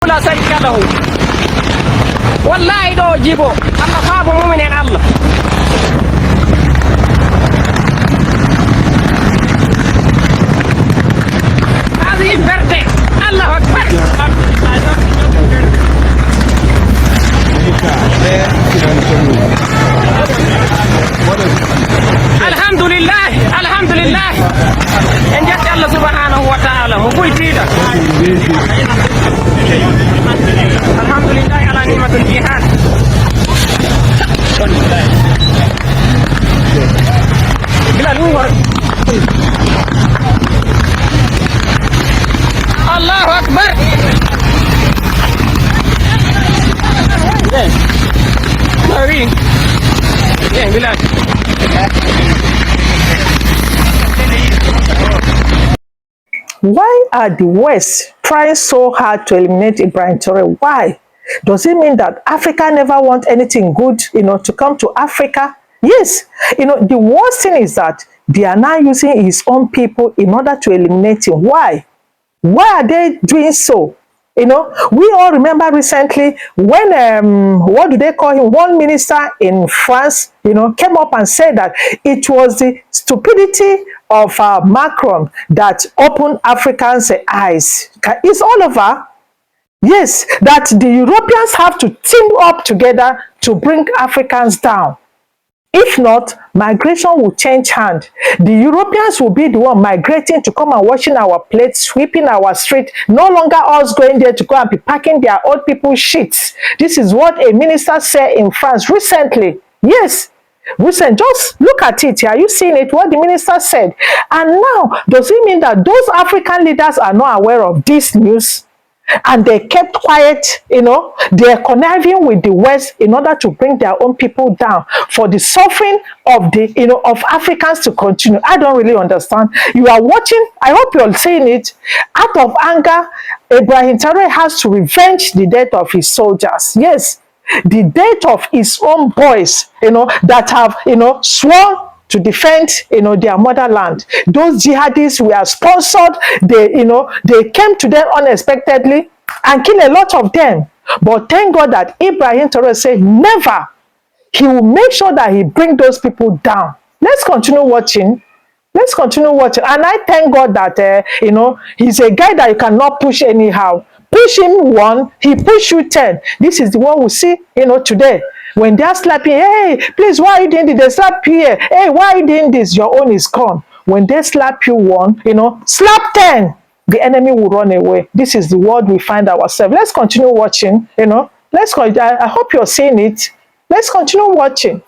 لا شريك له والله دو جيبو الله صاب مؤمنين الله هذه البردة الله أكبر الحمد لله الحمد لله إن جت الله سبحانه وتعالى مقوي تيدا الحمد لله على نعمة الجهاد الله أكبر Why are the West trying so hard to eliminate Ibrahim Traore? Why? Does it mean that Africa never want anything good, to come to Africa? Yes. The worst thing is that they are now using his own people in order to eliminate him. Why? Why are they doing so? We all remember recently when, what do they call him? One minister in France, came up and said that it was the stupidity of Macron that opened Africans' eyes. It's all over. Yes, that the Europeans have to team up together to bring Africans down. If not, migration will change hand. The Europeans will be the one migrating to come and washing our plates, sweeping our street. No longer us going there to go and be packing their old people's shit. This is what a minister said in France recently. Yes, recent. Just look at it. Are you seeing it? What the minister said. And now, does it mean that those African leaders are not aware of this news? And they kept quiet, they're conniving with the West in order to bring their own people down for the suffering of of Africans to continue. I don't really understand. You are watching, I hope you're seeing it. Out of anger, Ibrahim Traore has to revenge the death of his soldiers. Yes, the death of his own boys, that have, sworn to defend, their motherland. Those jihadists were sponsored. They came to them unexpectedly and killed a lot of them. But thank God that Ibrahim Traore said never. He will make sure that he bring those people down. Let's continue watching. Let's continue watching. And I thank God that, he's a guy that you cannot push anyhow. Push him one, he push you 10. This is the one we see, today. When they're slapping, hey, please, why are you doing this? They slap here. Hey, why are you doing this? Your own is gone. When they slap you one, slap 10, the enemy will run away. This is the world we find ourselves. Let's continue watching, I hope you're seeing it. Let's continue watching.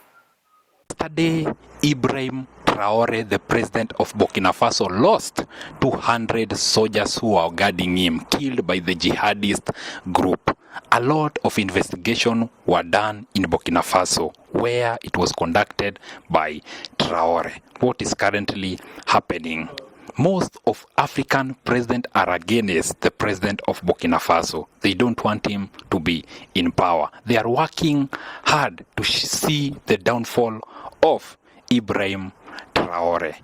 Yesterday, Ibrahim Traore, the president of Burkina Faso, lost 200 soldiers who were guarding him, killed by the jihadist group. A lot of investigation were done in Burkina Faso, where it was conducted by Traore. What is currently happening? Most of African presidents are against the president of Burkina Faso. They don't want him to be in power. They are working hard to see the downfall of Ibrahim Traore.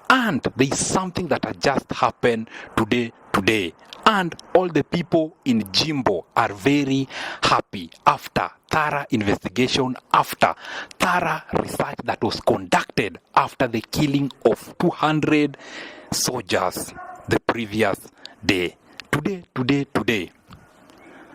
And there is something that has just happened today. And all the people in Jimbo are very happy after thorough investigation, after thorough research that was conducted after the killing of 200 soldiers the previous day. Today,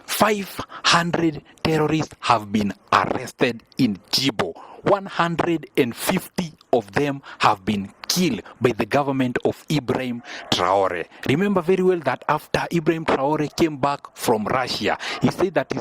500 terrorists have been arrested in Jimbo. 150 of them have been killed by the government of Ibrahim Traore. Remember very well that after Ibrahim Traore came back from Russia, he said that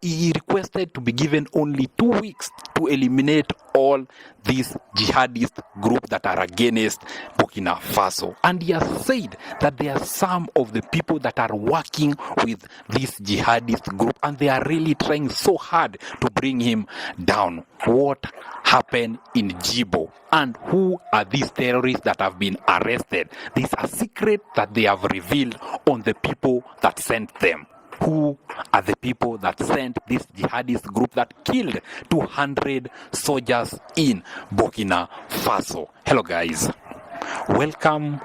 he requested to be given only 2 weeks to eliminate all these jihadist groups that are against Burkina Faso. And he has said that there are some of the people that are working with this jihadist group and they are really trying so hard to bring him down. What happened in Djibo and who are these terrorists that have been arrested? These are secrets that they have revealed on the people that sent them. Who are the people that sent this jihadist group that killed 200 soldiers in Burkina Faso? Hello guys, welcome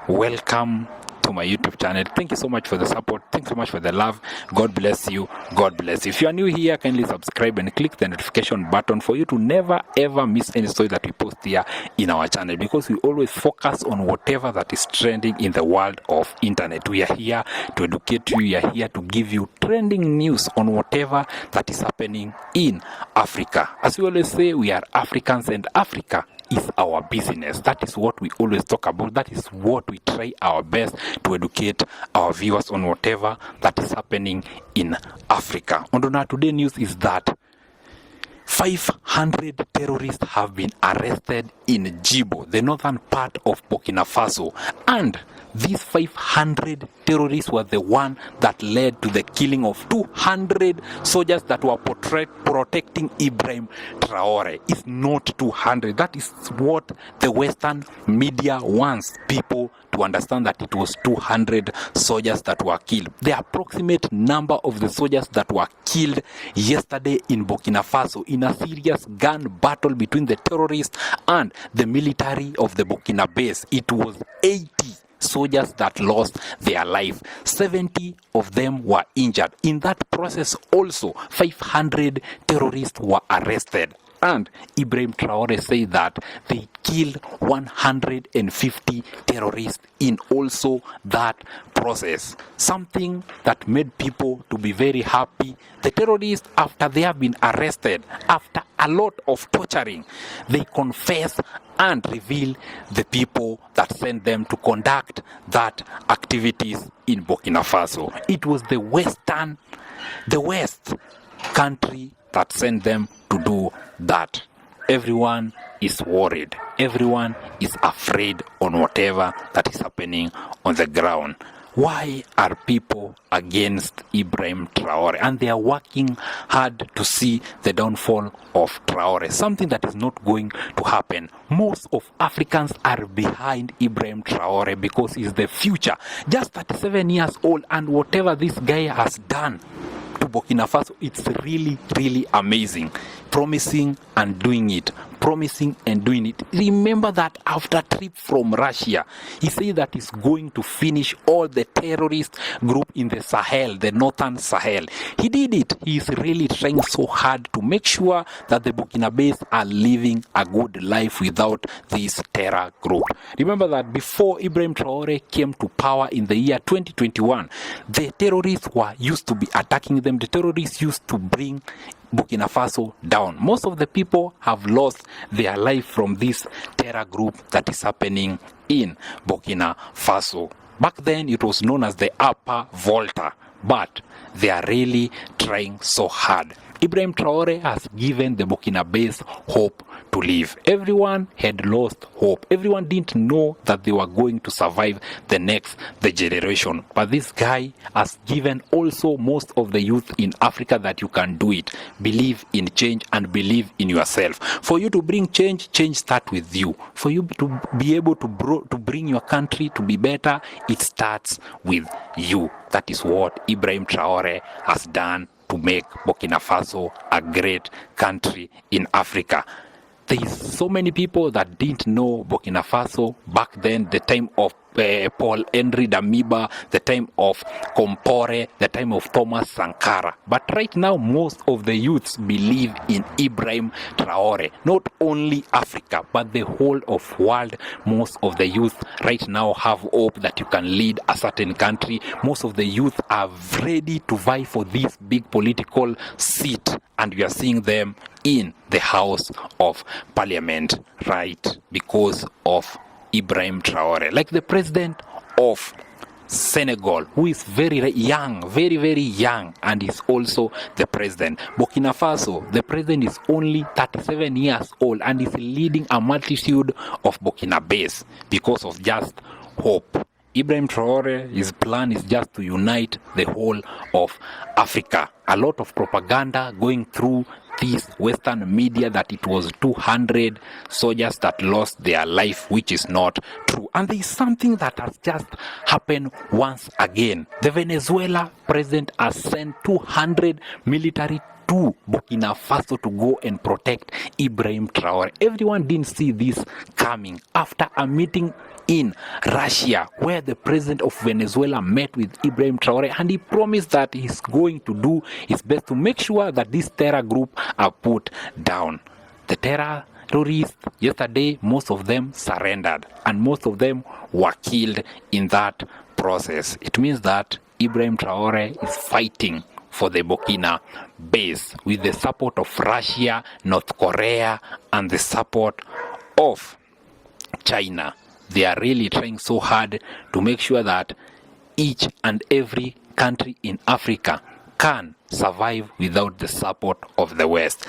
to my YouTube channel. Thank you so much for the support. Thanks so much for the love. God bless you. God bless you. If you are new here, kindly subscribe and click the notification button for you to never ever miss any story that we post here in our channel, because we always focus on whatever that is trending in the world of internet. We are here to educate you. We are here to give you trending news on whatever that is happening in Africa. As we always say, we are Africans and Africa is our business. That is what we always talk about. That is what we try our best to educate our viewers on whatever that is happening in Africa. And on our today news is that 500 terrorists have been arrested in Djibo, the northern part of Burkina Faso, and these 500 terrorists were the one that led to the killing of 200 soldiers that were protecting Ibrahim Traore. It's not 200. That is what the Western media wants people to understand, that it was 200 soldiers that were killed. The approximate number of the soldiers that were killed yesterday in Burkina Faso in a serious gun battle between the terrorists and the military of the Burkina base, it was 80 soldiers that lost their life. 70 of them were injured. In that process also, 500 terrorists were arrested. And Ibrahim Traore said that they killed 150 terrorists in also that process. Something that made people to be very happy. The terrorists, after they have been arrested, after a lot of torturing, they confess and reveal the people that sent them to conduct that activities in Burkina Faso. It was the West country that sent them to do that. Everyone is worried. Everyone is afraid on whatever that is happening on the ground. Why are people against Ibrahim Traore? And they are working hard to see the downfall of Traore, something that is not going to happen. Most of Africans are behind Ibrahim Traore because he's the future. Just 37 years old, and whatever this guy has done to Burkina Faso, it's really, really amazing. Promising and doing it. Promising and doing it. Remember that after a trip from Russia, he said that he's going to finish all the terrorist group in the Sahel, the northern Sahel. He did it. He's really trying so hard to make sure that the Burkinabés are living a good life without this terror group. Remember that before Ibrahim Traore came to power in the year 2021, the terrorists were used to be attacking them. The terrorists used to bring Burkina Faso down. Most of the people have lost their life from this terror group that is happening in Burkina Faso. Back then it was known as the Upper Volta, but they are really trying so hard. Ibrahim Traore has given the Burkinabés hope to live. Everyone had lost hope. Everyone didn't know that they were going to survive the generation. But this guy has given also most of the youth in Africa that you can do it. Believe in change and believe in yourself. For you to bring change, change starts with you. For you to be able to bring your country to be better, it starts with you. That is what Ibrahim Traore has done to make Burkina Faso a great country in Africa. There is so many people that didn't know Burkina Faso back then, the time of Paul Henry Damiba, the time of Compaore, the time of Thomas Sankara. But right now, most of the youths believe in Ibrahim Traore. Not only Africa, but the whole of world. Most of the youth right now have hope that you can lead a certain country. Most of the youth are ready to vie for this big political seat. And we are seeing them in the House of Parliament, right? Because of Ibrahim Traore, like the president of Senegal, who is very young, very, very young, and is also the president. Burkina Faso, the president is only 37 years old and is leading a multitude of Burkinabés because of just hope. Ibrahim Traore, his plan is just to unite the whole of Africa. A lot of propaganda going through this Western media that it was 200 soldiers that lost their life, which is not true. And there is something that has just happened once again. The Venezuela president has sent 200 military to Burkina Faso to go and protect Ibrahim Traore. Everyone didn't see this coming after a meeting in Russia where the president of Venezuela met with Ibrahim Traore, and he promised that he's going to do his best to make sure that this terror group are put down. The terrorists, yesterday, most of them surrendered and most of them were killed in that process. It means that Ibrahim Traore is fighting for the Burkina base with the support of Russia, North Korea, and the support of China. They are really trying so hard to make sure that each and every country in Africa can survive without the support of the West.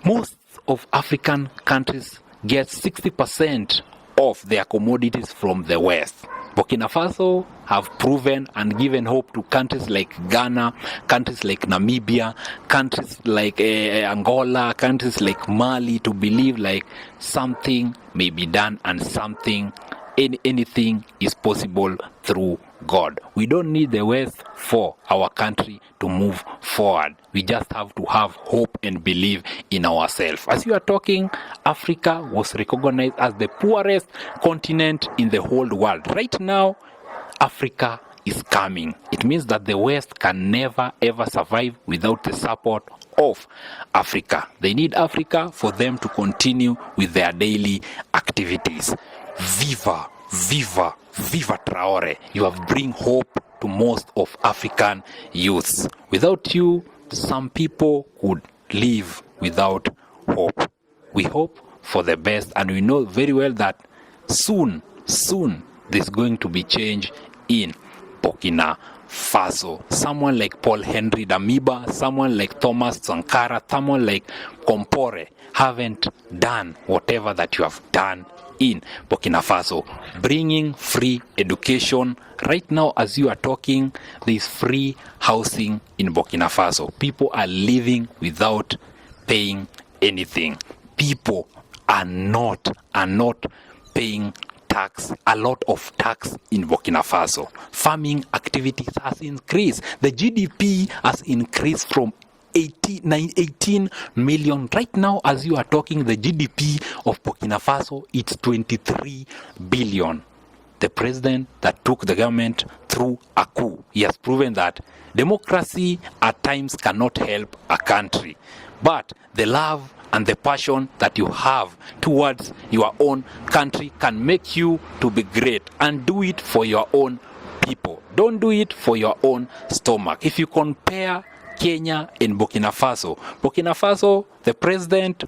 Most of African countries get 60% of their commodities from the West. Burkina Faso have proven and given hope to countries like Ghana, countries like Namibia, countries like Angola, countries like Mali to believe like something may be done and anything is possible through God. We don't need the West for our country to move forward. We just have to have hope and believe in ourselves. As we are talking, Africa was recognized as the poorest continent in the whole world. Right now, Africa is coming. It means that the West can never ever survive without the support of Africa. They need Africa for them to continue with their daily activities. Viva, viva, viva Traore. You have bring hope to most of African youths. Without you, some people could live without hope. We hope for the best, and we know very well that soon there's going to be change in Burkina Faso. Someone like Paul Henry Damiba, someone like Thomas Sankara, someone like Compaore haven't done whatever that you have done in Burkina Faso, bringing free education. Right now, as you are talking, there is free housing in Burkina Faso. People are living without paying anything. People are not paying tax, a lot of tax in Burkina Faso. Farming activities has increased. The GDP has increased from 18 million. Right now, as you are talking, the GDP of Burkina Faso, it's 23 billion. The president that took the government through a coup, he has proven that democracy at times cannot help a country, but the love and the passion that you have towards your own country can make you to be great, and do it for your own people. Don't do it for your own stomach. If you compare Kenya and Burkina Faso, the president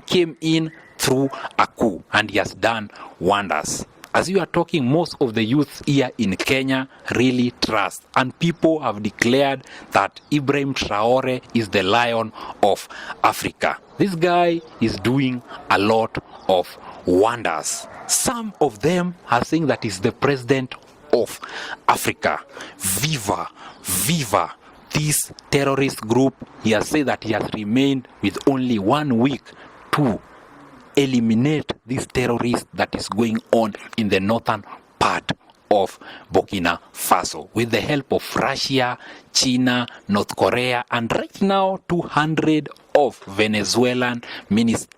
came in through a coup and he has done wonders. As you are talking, most of the youth here in Kenya really trust, and people have declared that Ibrahim Traore is the lion of Africa. This guy is doing a lot of wonders. Some of them are saying that he's the president of Africa. Viva, viva this terrorist group. He has said that he has remained with only 1 week to eliminate this terrorist that is going on in the northern part of Burkina Faso with the help of Russia, China, North Korea, and right now 200 of Venezuelan military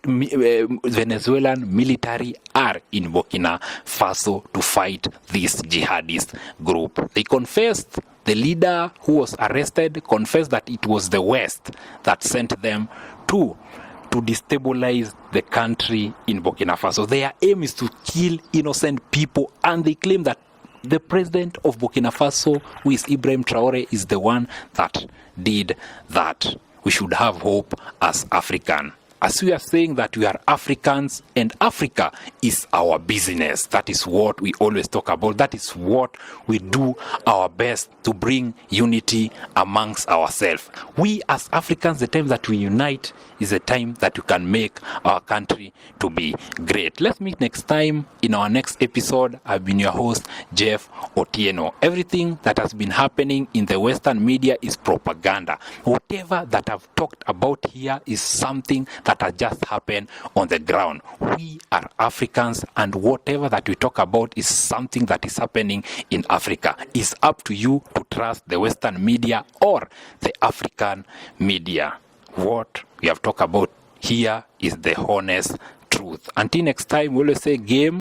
are in Burkina Faso to fight this jihadist group. They confessed, the leader who was arrested confessed that it was the West that sent them to destabilize the country in Burkina Faso. Their aim is to kill innocent people, and they claim that the president of Burkina Faso, who is Ibrahim Traore, is the one that did that. We should have hope as African. As we are saying that we are Africans and Africa is our business. That is what we always talk about. That is what we do our best to bring unity amongst ourselves. We as Africans, the time that we unite is the time that we can make our country to be great. Let's meet next time in our next episode. I've been your host, Jeff Otieno. Everything that has been happening in the Western media is propaganda. Whatever that I've talked about here is something that has just happened on the ground. We are Africans, and whatever that we talk about is something that is happening in Africa. It's up to you to trust the Western media or the African media. what we have talked about here is the honest truth. Until next time, we will say game